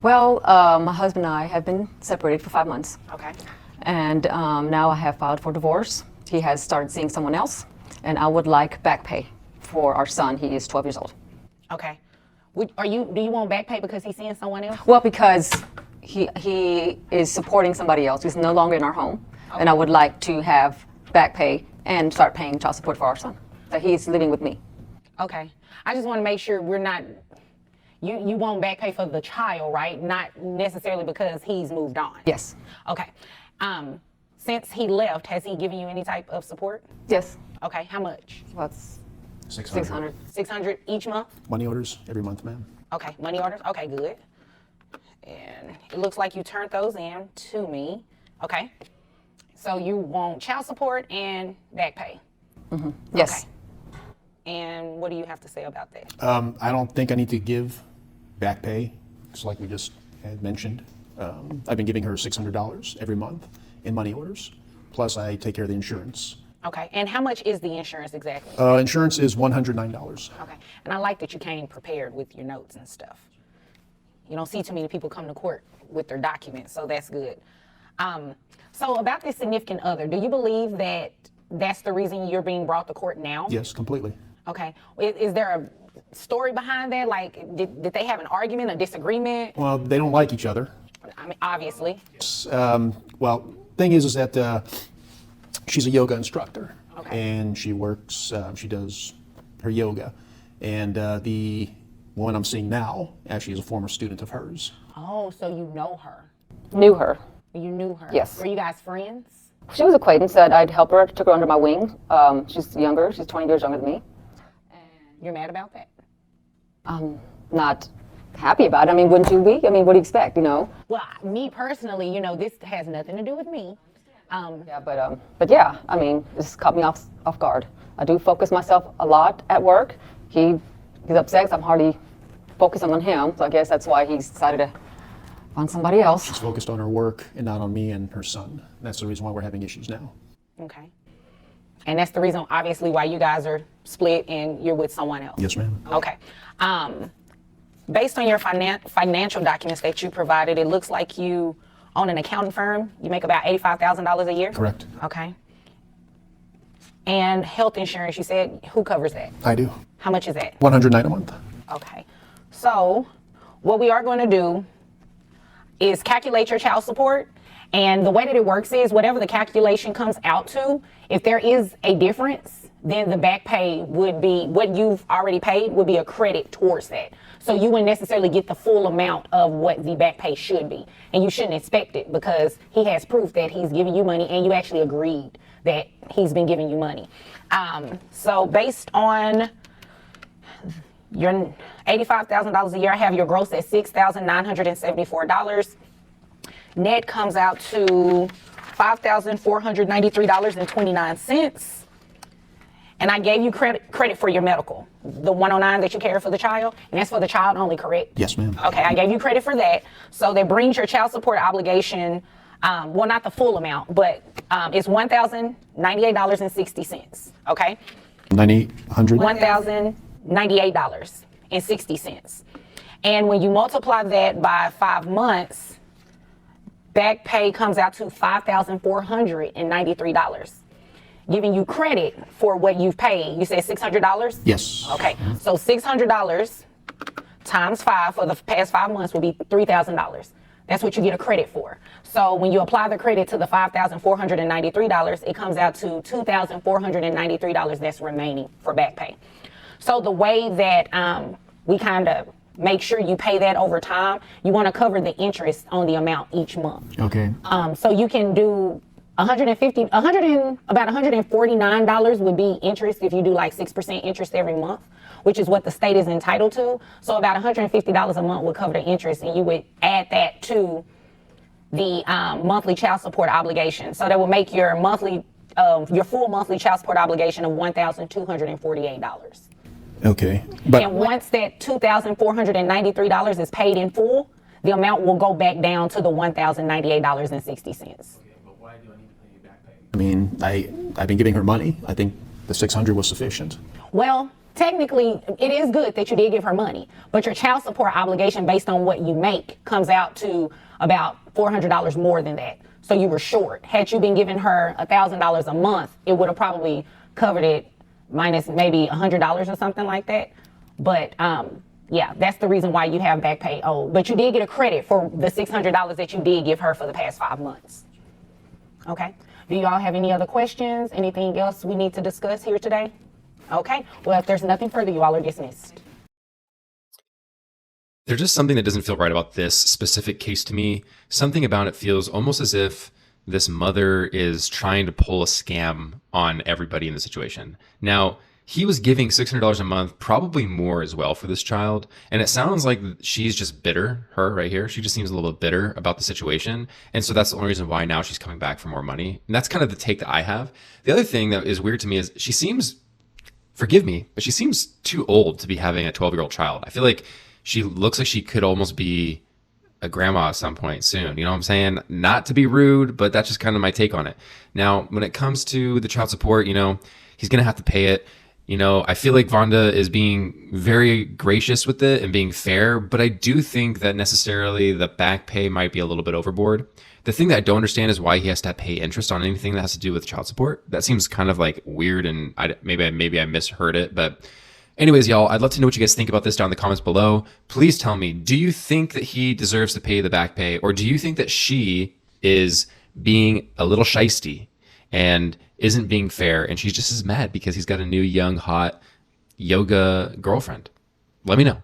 Well, my husband and I have been separated for 5 months. Okay. And now I have filed for divorce. He has started seeing someone else, and I would like back pay for our son. He is 12 years old. Okay. Do you want back pay because he's seeing someone else? Well, because he is supporting somebody else. He's no longer in our home, Okay. and I would like to have back pay and start paying child support for our son. That he's living with me. Okay. I just want to make sure we're not. You want back pay for the child, right? Not necessarily because he's moved on. Yes. Okay. Since he left, has he given you any type of support? Yes. Okay. How much? Well, it's 600. 600 each month? Money orders every month, ma'am. Okay. Money orders? Okay, good. And it looks like you turned those in to me. Okay. So you want child support and back pay? Mm-hmm. Yes. Okay. And what do you have to say about that? I don't think I need to give back pay, just like we just had mentioned. I've been giving her $600 every month in money orders, plus I take care of the insurance. Okay. And how much is the insurance exactly? Insurance is $109. Okay. And I like that you came prepared with your notes and stuff. You don't see too many people come to court with their documents, so that's good. So about this significant other, do you believe that that's the reason you're being brought to court now? Yes, completely. Okay. Is there a story behind that? Like, did they have an argument, a disagreement? Well, they don't like each other. I mean, obviously. Well, thing is that she's a yoga instructor, Okay. and she works. She does her yoga, and the woman I'm seeing now actually is a former student of hers. Oh, so you know her. Knew her. You knew her. Yes. Were you guys friends? She was an acquaintance that I'd help her, took her under my wing. She's younger. She's 20 years younger than me. You're mad about that? I'm not happy about it. I mean, wouldn't you be? I mean, what do you expect, you know? Well, me personally, this has nothing to do with me. Yeah, but yeah, I mean, this caught me off guard. I do focus myself a lot at work. He's upset 'cause I'm hardly focusing on him, so I guess that's why he's decided to find somebody else. She's focused on her work and not on me and her son. That's the reason why we're having issues now. Okay. And that's the reason, obviously, why you guys are split and you're with someone else. Yes, ma'am. Okay. Based on your financial documents that you provided, it looks like you own an accounting firm. You make about $85,000 a year? Correct. Okay. And health insurance, you said, who covers that? I do. How much is that? $109 a month. Okay. So what we are going to do is calculate your child support. And the way that it works is whatever the calculation comes out to, if there is a difference, then the back pay would be what you've already paid would be a credit towards that. So you wouldn't necessarily get the full amount of what the back pay should be. And you shouldn't expect it because he has proof that he's giving you money and you actually agreed that he's been giving you money. So based on your $85,000 a year, I have your gross at $6,974. Net comes out to $5,493.29. And I gave you credit for your medical, the 109 that you carry for the child, and that's for the child only, correct? Yes, ma'am. Okay, I gave you credit for that. So that brings your child support obligation, well, not the full amount, but it's $1,098.60, okay? $9,800. $1,098.60. And when you multiply that by 5 months, back pay comes out to $5,493, giving you credit for what you've paid. You said $600? Yes. Okay, so $600 times 5 for the past 5 months will be $3,000. That's what you get a credit for. So when you apply the credit to the $5,493, it comes out to $2,493 that's remaining for back pay. So the way that we kind of make sure you pay that over time, you want to cover the interest on the amount each month. Okay. So you can do about $149 would be interest if you do like 6% interest every month, which is what the state is entitled to. So about $150 a month would cover the interest, and you would add that to the monthly child support obligation. So that would make your full monthly child support obligation of $1,248. Okay. But And once that $2,493 is paid in full, the amount will go back down to the $1,098.60. why do I need to pay you back pay? I mean, I've been giving her money. I think the $600 was sufficient. Well, technically, it is good that you did give her money, but your child support obligation based on what you make comes out to about $400 more than that. So you were short. Had you been giving her $1,000 a month, it would have probably covered it minus maybe $100 or something like that. But yeah, that's the reason why you have back pay owed. But you did get a credit for the $600 that you did give her for the past 5 months. Okay. Do y'all have any other questions? Anything else we need to discuss here today? Okay. Well, if there's nothing further, you all are dismissed. There's just something that doesn't feel right about this specific case to me. Something about it feels almost as if this mother is trying to pull a scam on everybody in the situation. Now, he was giving $600 a month, probably more as well for this child. And it sounds like she's just bitter, her right here. She just seems a little bit bitter about the situation. And so that's the only reason why now she's coming back for more money. And that's kind of the take that I have. The other thing that is weird to me is she seems, forgive me, but she seems too old to be having a 12-year-old child. I feel like she looks like she could almost be a grandma at some point soon. You know what I'm saying? Not to be rude, but that's just kind of my take on it. Now, when it comes to the child support, you know, he's going to have to pay it. You know, I feel like Vonda is being very gracious with it and being fair, but I do think that necessarily the back pay might be a little bit overboard. The thing that I don't understand is why he has to pay interest on anything that has to do with child support. That seems kind of like weird, and maybe I misheard it. But anyways, y'all, I'd love to know what you guys think about this down in the comments below. Please tell me, do you think that he deserves to pay the back pay, or do you think that she is being a little shisty and isn't being fair, and she's just as mad because he's got a new, young, hot yoga girlfriend? Let me know.